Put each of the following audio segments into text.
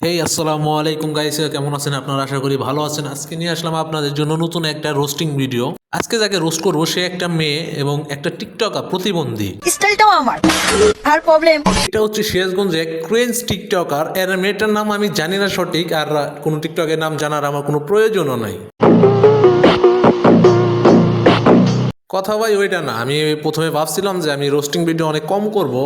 হেই আসসালামু আলাইকুম গাইস, কেমন আছেন আপনারা? আশা করি ভালো আছেন। আজকে নিয়ে আসলাম আপনাদের জন্য নতুন একটা রোস্টিং ভিডিও। আজকে যাকে রোস্ট করবো সে একটা মেয়ে এবং একটা টিকটকার প্রতিবন্ধী। স্টাইলটাও আমার আর প্রবলেম। এটা হচ্ছে সিরাজগঞ্জে এক ক্রেঞ্জ টিকটকার। এর মেয়েটার নাম আমি জানি না সঠিক, আর কোনো টিকটকের নাম জানার আমার কোনো প্রয়োজনও নাই। কথা ভাই ওইটা না, আমি প্রথমে ভাবছিলাম যে আমি রোস্টিং ভিডিও অনেক কম করব,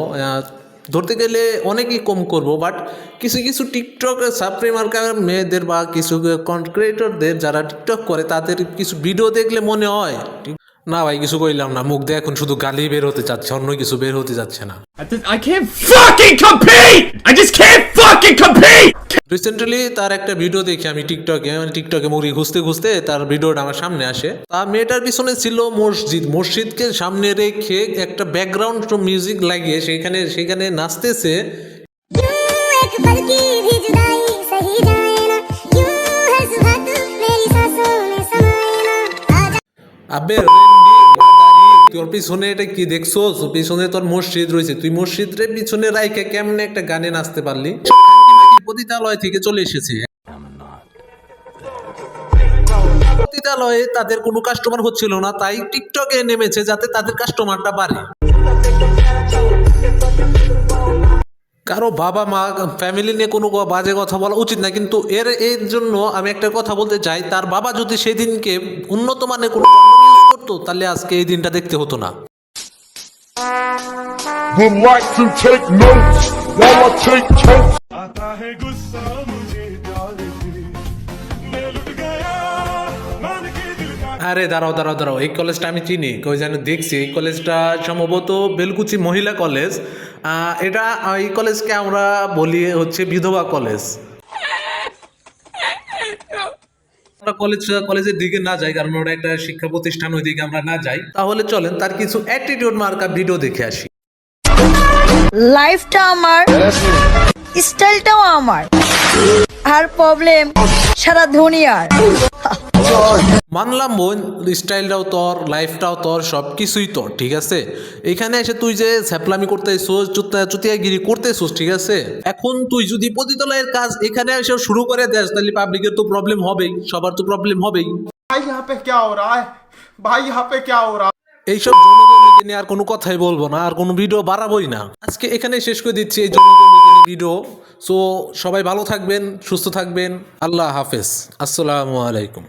ধরতে গেলে অনেকই কম করব, বাট কিছু কিছু টিকটক সাবস্ক্রাইবার মেয়েদের বা কিছু কন্টেন্ট ক্রিয়েটরদের যারা টিকটক করে তাদের কিছু ভিডিও দেখলে মনে হয় না ভাই কিছু কইলাম না, মুখ দিয়ে এখন শুধু গালি বের হতে চাচ্ছে, অন্য কিছু বের হতে যাচ্ছে না। I can't fucking compete! I just can't fucking compete! Recently তার একটা ভিডিও দেখি আমি টিকটকে মুড়ি খুঁজতে খুঁজতে তার ভিডিওটা আমার সামনে আসে। তার মেয়েটার পিছনে ছিল মসজিদকে সামনে রেখে একটা ব্যাকগ্রাউন্ড মিউজিক লাগিয়ে সেখানে নাচতেছে। আবে তোর পিছনে এটা কি দেখছো? পিছনে তোর মসজিদ রয়েছে, তুই মসজিদের পিছনে রাইখে কেমনে একটা গানে নাচতে পারলি? পতিতালয় থেকে চলে এসেছে। পতিতালয়ে তাদের কোনো কাস্টমার হচ্ছিল না, তাই টিকটকে নেমেছে যাতে তাদের কাস্টমারটা বাড়ে। কারো বাবা মা ফ্যামিলি নিয়ে কোনো বাজে কথা বলা উচিত না, কিন্তু এর জন্য আমি একটা কথা বলতে চাই, তার বাবা যদি সেদিনকে উন্নত মানের কোনো কন্ডম ইউজ করতো তাহলে আজকে এই দিনটা দেখতে হতো না। Relax and take notes while I take totes. आता है गुस्सा मुझे प्यार से मैं लुट गया मान के दिल का। আরে দাঁড়াও, এই কলেজটা আমি চিনি, কই জানি দেখছি। এই কলেজটা সম্ভবত বেলকুচি মহিলা কলেজ। এই কলেজকে আমরা বলি হচ্ছে বিধবা কলেজ। আমরা কলেজের দিকে না যাই, কারণ ওটা একটা শিক্ষা প্রতিষ্ঠান, ওই দিকে আমরা না যাই। তাহলে চলেন তার কিছু অ্যাটিটিউড মার্কা ভিডিও দেখে আসি। লাইফটা আমার, স্টাইলটাও আমার আর প্রবলেম সারা দুনিয়ার। মানলাম বোন, স্টাইলটাও তোর, লাইফটাও তোর, সব কিছুই তোর, ঠিক আছে। এখানে এসে তুই যে ছ্যাপলামি করতেছিস, চুতিয়াগিরি করতেছিস, ঠিক আছে। এখন তুই যদি পতিতালয়ের কাজ এখানে এসে শুরু করে দেস তাহলে পাবলিকের তো প্রবলেম হবেই, সবার তো প্রবলেম হবেই। भाई यहाँ पे क्या हो रहा है? भाई यहाँ पे क्या हो रहा है? এইসব জনগণকে নিয়ে আর কোনো কথাই বলবো না, আর কোনো ভিডিও বাড়াবোই না। আজকে এখানে শেষ করে দিচ্ছি এই জনগণকে নিয়ে ভিডিও। সো সবাই ভালো থাকবেন, সুস্থ থাকবেন। আল্লাহ হাফেজ, আসসালামু আলাইকুম।